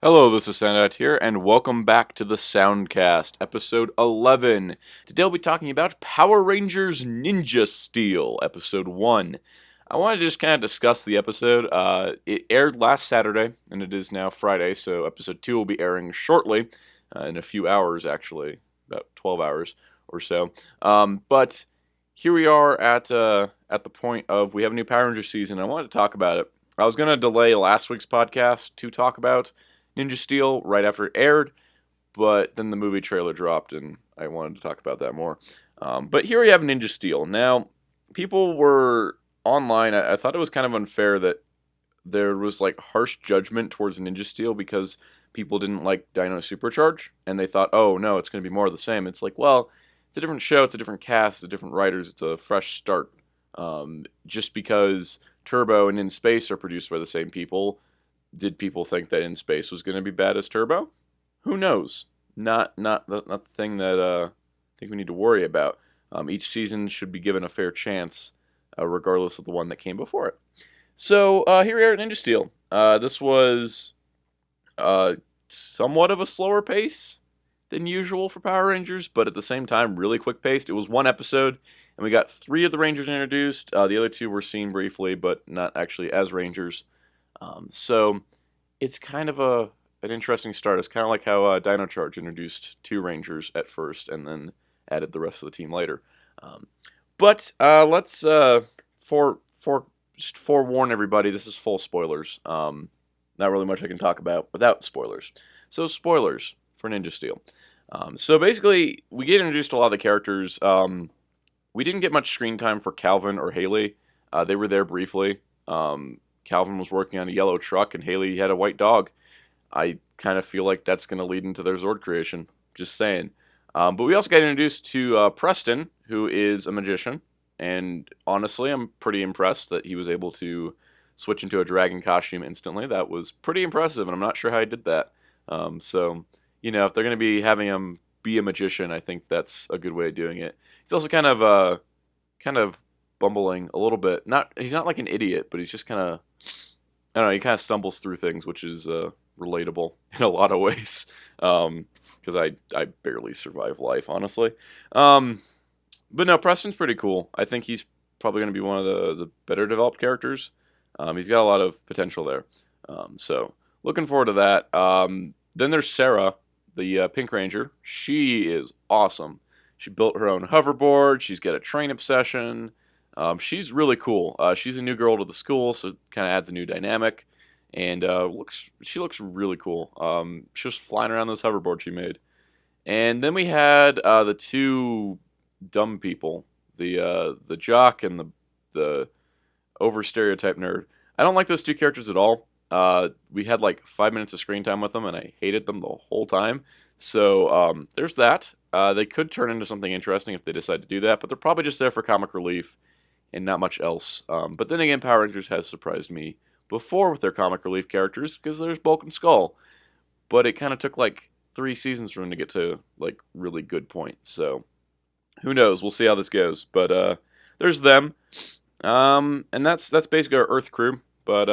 Hello, this is Sandat here, and welcome back to the Soundcast, episode 11. Today we'll be talking about Power Rangers Ninja Steel, episode 1. I wanted to just kind of discuss the episode. It aired last Saturday, and it is now Friday, so episode 2 will be airing shortly, in a few hours, actually, about 12 hours or so. But here we are at the point of we have a new Power Rangers season. I wanted to talk about it. I was going to delay last week's podcast to talk about Ninja Steel right after it aired, but then the movie trailer dropped, and I wanted to talk about that more. But here we have Ninja Steel. Now, people were online. I thought it was kind of unfair that there was like harsh judgment towards Ninja Steel because people didn't like Dino Supercharge, and they thought, oh no, it's going to be more of the same. It's like, well, it's a different show, it's a different cast, it's different writers, it's a fresh start. Just because Turbo and In Space are produced by the same people, did people think that In Space was going to be bad as Turbo? Who knows? Not the thing that I think we need to worry about. Each season should be given a fair chance, regardless of the one that came before it. So here we are at Ninja Steel. This was somewhat of a slower pace than usual for Power Rangers, but at the same time, really quick paced. It was one episode, and we got 3 of the Rangers introduced. The other 2 were seen briefly, but not actually as Rangers. So it's kind of an interesting start. It's kind of like how Dino Charge introduced 2 Rangers at first and then added the rest of the team later. But let's just forewarn everybody. This is full spoilers. Not really much I can talk about without spoilers. So spoilers for Ninja Steel. So basically, we get introduced to a lot of the characters. We didn't get much screen time for Calvin or Haley. They were there briefly. Calvin was working on a yellow truck, and Haley had a white dog. I kind of feel like that's going to lead into their Zord creation. Just saying. But we also got introduced to Preston, who is a magician. And honestly, I'm pretty impressed that he was able to switch into a dragon costume instantly. That was pretty impressive, and I'm not sure how he did that. So, if they're going to be having him be a magician, I think that's a good way of doing it. He's also kind of bumbling a little bit. He's not like an idiot, but he's just kind of, I don't know, he kind of stumbles through things, which is relatable in a lot of ways. Because I barely survive life, honestly. But no, Preston's pretty cool. I think he's probably going to be one of the better developed characters. He's got a lot of potential there. So looking forward to that. Then there's Sarah, the Pink Ranger. She is awesome. She built her own hoverboard. She's got a train obsession. She's really cool. She's a new girl to the school, so it kind of adds a new dynamic. And she looks really cool. She was flying around this hoverboard she made. And then we had the 2 dumb people, the jock and the over stereotype nerd. I don't like those 2 characters at all. We had like 5 minutes of screen time with them, and I hated them the whole time. So there's that. They could turn into something interesting if they decide to do that, but they're probably just there for comic relief and not much else. But then again, Power Rangers has surprised me before with their comic relief characters, because there's Bulk and Skull. But it kind of took like 3 seasons for them to get to like really good point. So who knows? We'll see how this goes. But there's them. And that's basically our Earth crew. But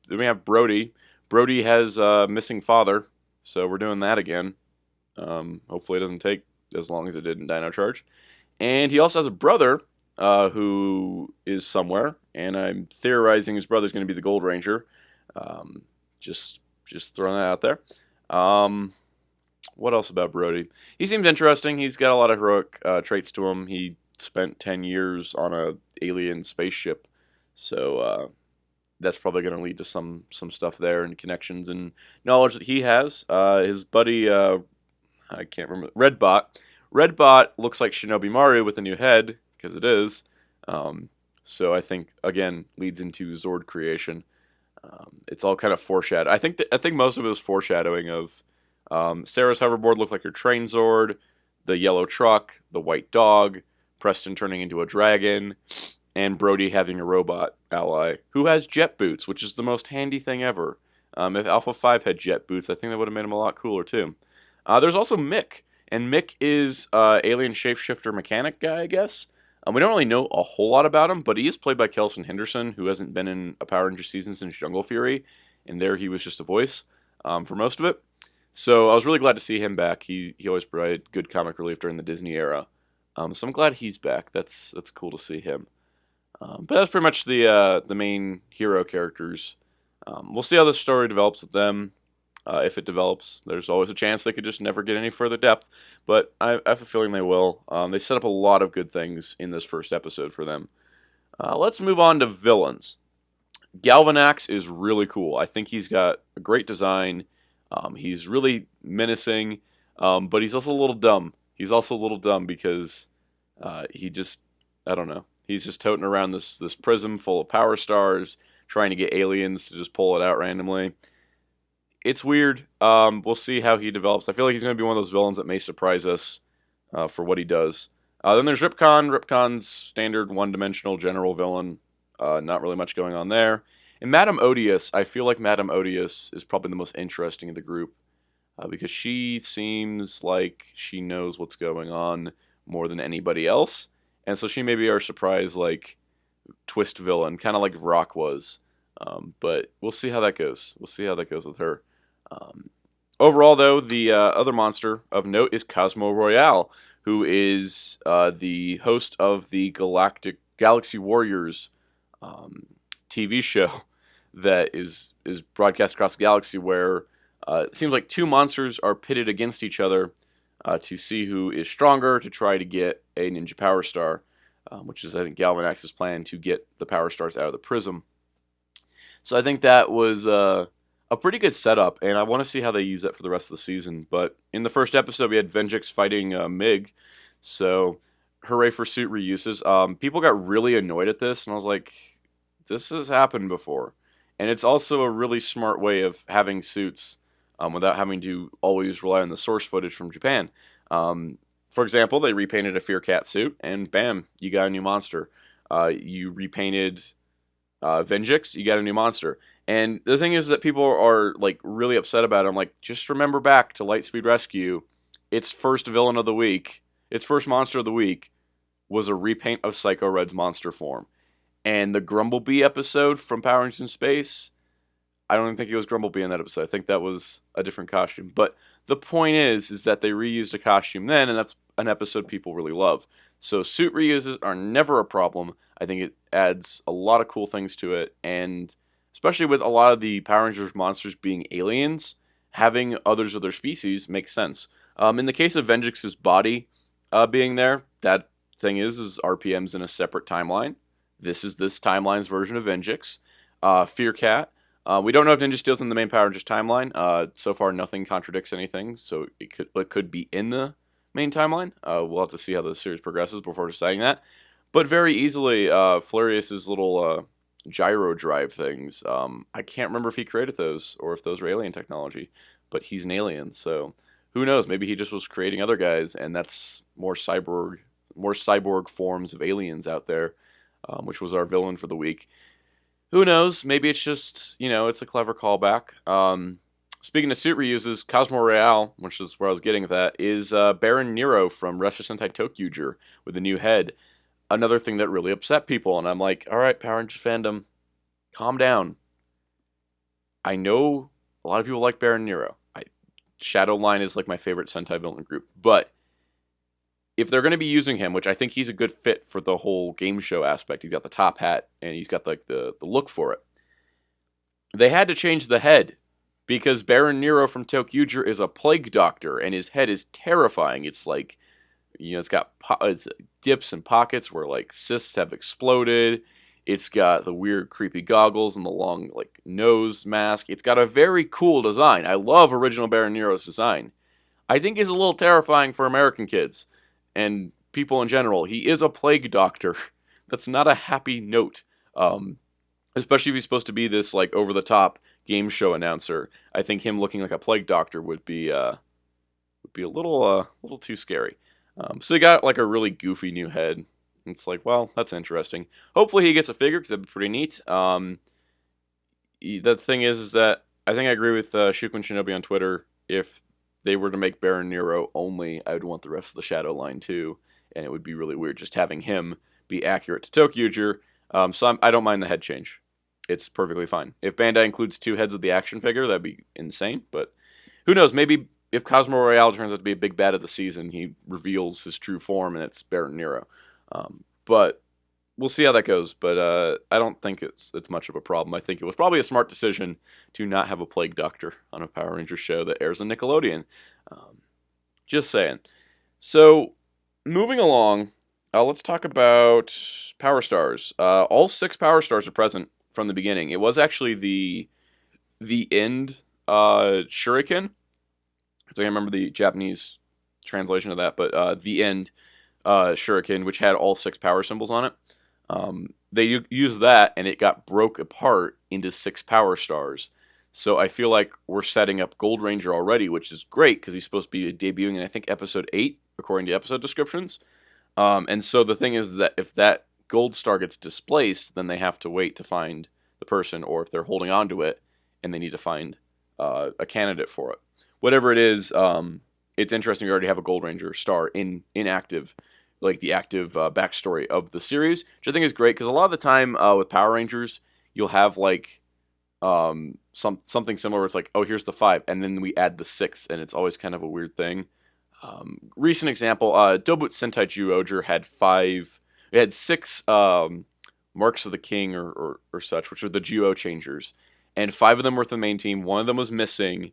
then we have Brody. Brody has a missing father, so we're doing that again. Hopefully it doesn't take as long as it did in Dino Charge. And he also has a brother who is somewhere, and I'm theorizing his brother's going to be the Gold Ranger. Just throwing that out there. What else about Brody? He seems interesting. He's got a lot of heroic traits to him. He spent 10 years on a alien spaceship, so that's probably going to lead to some stuff there and connections and knowledge that he has. His buddy, I can't remember, Redbot. Redbot looks like Shinobi Maru with a new head, because it is. So I think, again, leads into Zord creation. It's all kind of foreshadowed. I think most of it was foreshadowing of Sarah's hoverboard looked like her train Zord, the yellow truck, the white dog, Preston turning into a dragon, and Brody having a robot ally who has jet boots, which is the most handy thing ever. If Alpha 5 had jet boots, I think that would have made him a lot cooler too. There's also Mick, and Mick is alien shapeshifter mechanic guy, I guess. We don't really know a whole lot about him, but he is played by Kelson Henderson, who hasn't been in a Power Ranger season since Jungle Fury, and there he was just a voice. for most of it. So I was really glad to see him back. He always provided good comic relief during the Disney era. So I'm glad he's back. That's cool to see him. But that's pretty much the main hero characters. We'll see how the story develops with them. If it develops, there's always a chance they could just never get any further depth. But I have a feeling they will. They set up a lot of good things in this first episode for them. Let's move on to villains. Galvanax is really cool. I think he's got a great design. He's really menacing, but he's also a little dumb. He's also a little dumb because he just, I don't know. He's just toting around this prism full of power stars, trying to get aliens to just pull it out randomly. It's weird. We'll see how he develops. I feel like he's going to be one of those villains that may surprise us for what he does. Then there's Ripcon. Ripcon's standard one-dimensional general villain. Not really much going on there. And Madame Odious, I feel like Madame Odious is probably the most interesting of the group because she seems like she knows what's going on more than anybody else. And so she may be our surprise, like, twist villain, kind of like Rock was. But we'll see how that goes. We'll see how that goes with her. Overall, though, the other monster of note is Cosmo Royale, who is the host of the Galaxy Warriors TV show that is broadcast across the galaxy, where it seems like two monsters are pitted against each other to see who is stronger to try to get a Ninja Power Star, which is, I think, Galvanax's plan to get the Power Stars out of the prism. So I think that was a pretty good setup, and I want to see how they use that for the rest of the season. But in the first episode, we had Venjix fighting Mig, so hooray for suit reuses. People got really annoyed at this, and I was like, this has happened before. And it's also a really smart way of having suits without having to always rely on the source footage from Japan. For example, they repainted a Fear Cat suit, and bam, you got a new monster. You repainted Venjix, you got a new monster. And the thing is that people are like really upset about it. I'm like, just remember back to Lightspeed Rescue. Its first villain of the week, its first monster of the week, was a repaint of Psycho Red's monster form. And the Grumblebee episode from Power Rangers in Space, I don't even think it was Grumblebee in that episode. I think that was a different costume. But the point is that they reused a costume then, and that's an episode people really love. So suit reuses are never a problem. I think it adds a lot of cool things to it, and especially with a lot of the Power Rangers monsters being aliens, having others of their species makes sense. In the case of Venjix's body being there, that thing is RPM's in a separate timeline. This is this timeline's version of Venjix. Fear Cat. We don't know if Ninja Steel's in the main Power Rangers timeline. So far, nothing contradicts anything, so it could be in the main timeline. We'll have to see how the series progresses before deciding that. But very easily, Furious' little gyro drive things. I can't remember if he created those or if those were alien technology, but he's an alien, so who knows? Maybe he just was creating other guys, and that's more cyborg forms of aliens out there. Which was our villain for the week. Who knows? Maybe it's just, it's a clever callback. Speaking of suit reuses, Cosmo Royale, which is where I was getting at that, is Baron Nero from Rescue Sentai Tokyuger with a new head. Another thing that really upset people, and I'm like, all right, Power Rangers fandom, calm down. I know a lot of people like Baron Nero. Shadowline is like my favorite Sentai villain group, but if they're going to be using him, which I think he's a good fit for the whole game show aspect, he's got the top hat, and he's got like the look for it. They had to change the head, because Baron Nero from Tokyuger is a plague doctor, and his head is terrifying. It's like, it's got it's dips and pockets where like cysts have exploded. It's got the weird creepy goggles and the long like nose mask. It's got a very cool design. I love original Baron Nero's design. I think he's a little terrifying for American kids and people in general. He is a plague doctor. That's not a happy note. Especially if he's supposed to be this like over-the-top game show announcer. I think him looking like a plague doctor would be a little too scary. So he got like a really goofy new head. It's like, well, that's interesting. Hopefully he gets a figure, because that'd be pretty neat. The thing is that I think I agree with Shukun Shinobi on Twitter. If they were to make Baron Nero only, I would want the rest of the Shadow line too, and it would be really weird just having him be accurate to Tokyuger. So I don't mind the head change. it's perfectly fine. If Bandai includes 2 heads of the action figure, that'd be insane. But who knows? Maybe if Cosmo Royale turns out to be a big bad of the season, he reveals his true form and it's Baron Nero. But we'll see how that goes. But I don't think it's much of a problem. I think it was probably a smart decision to not have a Plague Doctor on a Power Rangers show that airs on Nickelodeon. Just saying. So moving along, let's talk about Power Stars. All 6 Power Stars are present from the beginning. It was actually the end Shuriken. I can't remember the Japanese translation of that, but the end Shuriken, which had all 6 power symbols on it. They used that, and it got broke apart into 6 Power Stars. So I feel like we're setting up Gold Ranger already, which is great because he's supposed to be debuting in, I think, episode 8, according to episode descriptions. And so the thing is that if that Gold Star gets displaced, then they have to wait to find the person, or if they're holding on to it and they need to find a candidate for it. Whatever it is, it's interesting we already have a Gold Ranger star in active, like the active backstory of the series, which I think is great because a lot of the time with Power Rangers, you'll have like something similar where it's like, oh, here's the 5, and then we add the 6th, and it's always kind of a weird thing. Recent example, Dobut Sentai Zyuohger had 5. It had 6 Marks of the King or such, which are the Zyuoh Changers, and 5 of them were the main team. 1 of them was missing,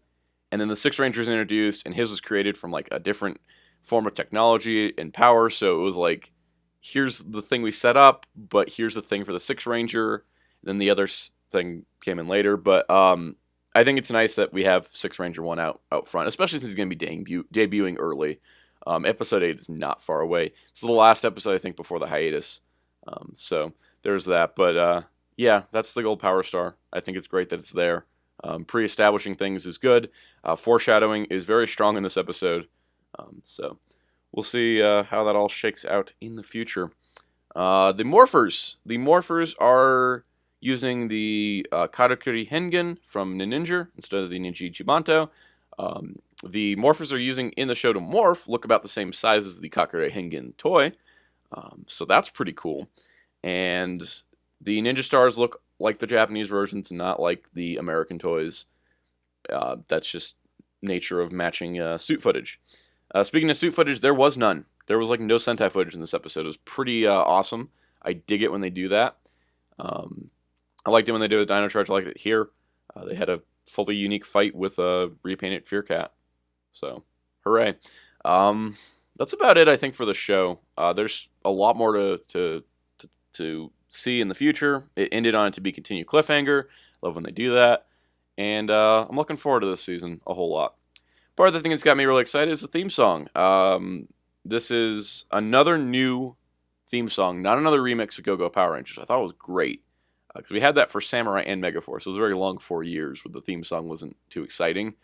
and then the 6th Rangers introduced, and his was created from like a different form of technology and power. So it was like, here's the thing we set up, but here's the thing for the 6th Ranger. Then the other thing came in later, but I think it's nice that we have 6th Ranger 1 out front, especially since he's going to be debuting early. Episode 8 is not far away. It's the last episode, I think, before the hiatus. So there's that. But yeah, that's the Gold Power Star. I think it's great that it's there. Pre-establishing things is good. Foreshadowing is very strong in this episode. So we'll see how that all shakes out in the future. The Morphers. The Morphers are using the Karakuri Hengen from Ninja instead of the Ninja Ichibanto. The Morphers are using in the show to morph look about the same size as the Karakuri Hengen toy. So that's pretty cool. And the Ninja Stars look like the Japanese versions, not like the American toys. That's just nature of matching suit footage. Speaking of suit footage, there was none. There was like no Sentai footage in this episode. It was pretty awesome. I dig it when they do that. I liked it when they did with Dino Charge. I liked it here. They had a fully unique fight with a repainted Fear Cat. So, hooray. That's about it, I think, for the show. There's a lot more to see in the future. It ended on a to be continued cliffhanger. Love when they do that. And I'm looking forward to this season a whole lot. Part of the thing that's got me really excited is the theme song. This is another new theme song, not another remix of Go-Go Power Rangers. I thought it was great. Because we had that for Samurai and Megaforce. It was a very long 4 years where the theme song wasn't too exciting.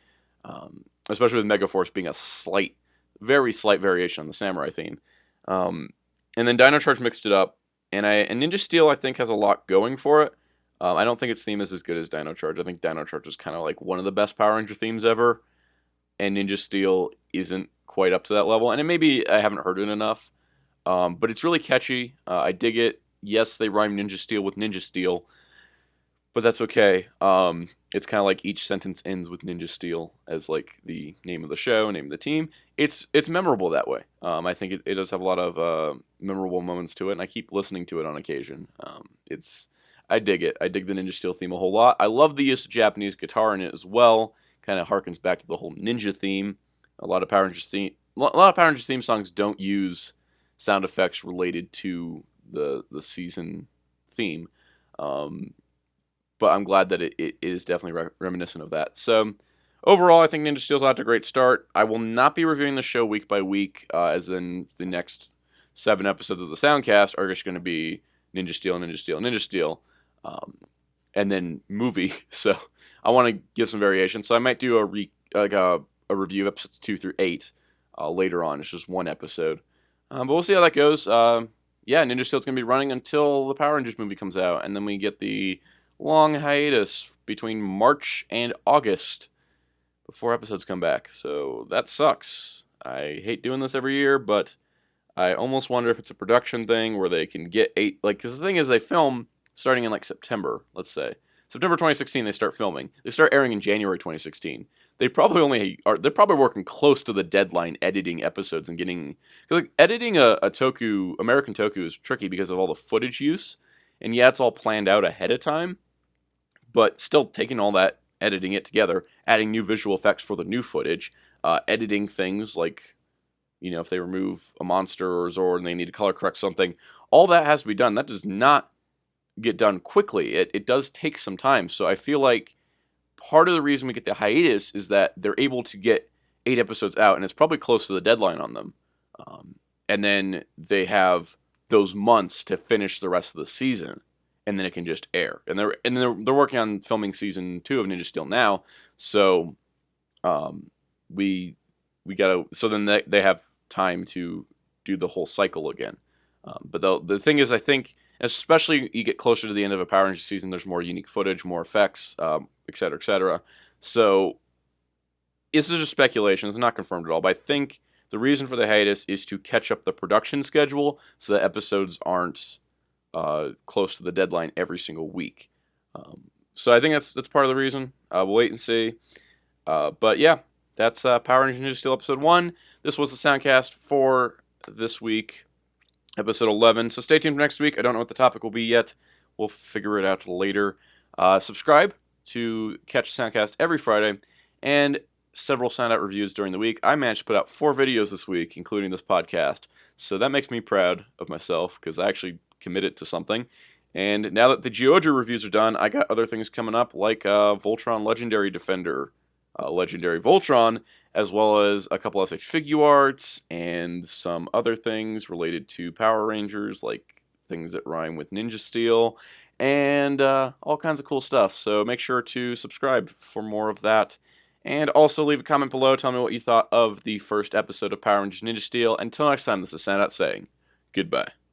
Especially with Megaforce being a very slight variation on the Samurai theme. And then Dino Charge mixed it up. And Ninja Steel, I think, has a lot going for it. I don't think its theme is as good as Dino Charge. I think Dino Charge is kind of like one of the best Power Ranger themes ever. And Ninja Steel isn't quite up to that level. And maybe I haven't heard it enough. But it's really catchy. I dig it. Yes, they rhyme Ninja Steel with Ninja Steel. But that's okay. It's kind of like each sentence ends with Ninja Steel as like the name of the show, name of the team. It's memorable that way. I think it does have a lot of memorable moments to it, and I keep listening to it on occasion. I dig it. I dig the Ninja Steel theme a whole lot. I love the use of Japanese guitar in it as well. Kind of harkens back to the whole ninja theme. A lot of Power Rangers theme songs don't use sound effects related to the season theme. But I'm glad that it is definitely reminiscent of that. So overall, I think Ninja Steel's out to a great start. I will not be reviewing the show week by week, as in the next 7 episodes of the Soundcast are just going to be Ninja Steel, Ninja Steel, Ninja Steel, and then movie. So I want to give some variation. So I might do a review of episodes 2 through 8 later on. It's just 1 episode. But we'll see how that goes. Yeah, Ninja Steel's going to be running until the Power Rangers movie comes out, and then we get the long hiatus between March and August before episodes come back. So that sucks. I hate doing this every year, but I almost wonder if it's a production thing where they can get 8... Like, because the thing is, they film starting in like September, let's say. September 2016, they start filming. They start airing in January 2016. They're probably working close to the deadline editing episodes and getting, like, editing a American Toku is tricky because of all the footage use. And yeah, it's all planned out ahead of time, but still taking all that, editing it together, adding new visual effects for the new footage, editing things like, if they remove a monster or a Zord and they need to color correct something, all that has to be done. That does not get done quickly. It does take some time. So I feel like part of the reason we get the hiatus is that they're able to get 8 episodes out, and it's probably close to the deadline on them. And then they have those months to finish the rest of the season, and then it can just air. And they're working on filming season 2 of Ninja Steel now. So we gotta. So then they have time to do the whole cycle again. But the thing is, I think, especially you get closer to the end of a Power Rangers season, there's more unique footage, more effects, et cetera, et cetera. So this is just speculation. It's not confirmed at all. But I think the reason for the hiatus is to catch up the production schedule so that episodes aren't close to the deadline every single week. So I think that's part of the reason. We'll wait and see. But yeah, that's Power Rangers Ninja Steel Episode 1. This was the Soundcast for this week. Episode 11. So stay tuned for next week. I don't know what the topic will be yet. We'll figure it out later. Subscribe to catch Soundcast every Friday, and several Sound Out reviews during the week. I managed to put out 4 videos this week, including this podcast. So that makes me proud of myself, because I actually committed to something. And now that the Geodra reviews are done, I got other things coming up, like Voltron Legendary Defender, Legendary Voltron, as well as a couple SH Figuarts and some other things related to Power Rangers, like things that rhyme with Ninja Steel, and all kinds of cool stuff. So make sure to subscribe for more of that. And also leave a comment below, tell me what you thought of the first episode of Power Rangers Ninja Steel. Until next time, this is Sound Out saying goodbye.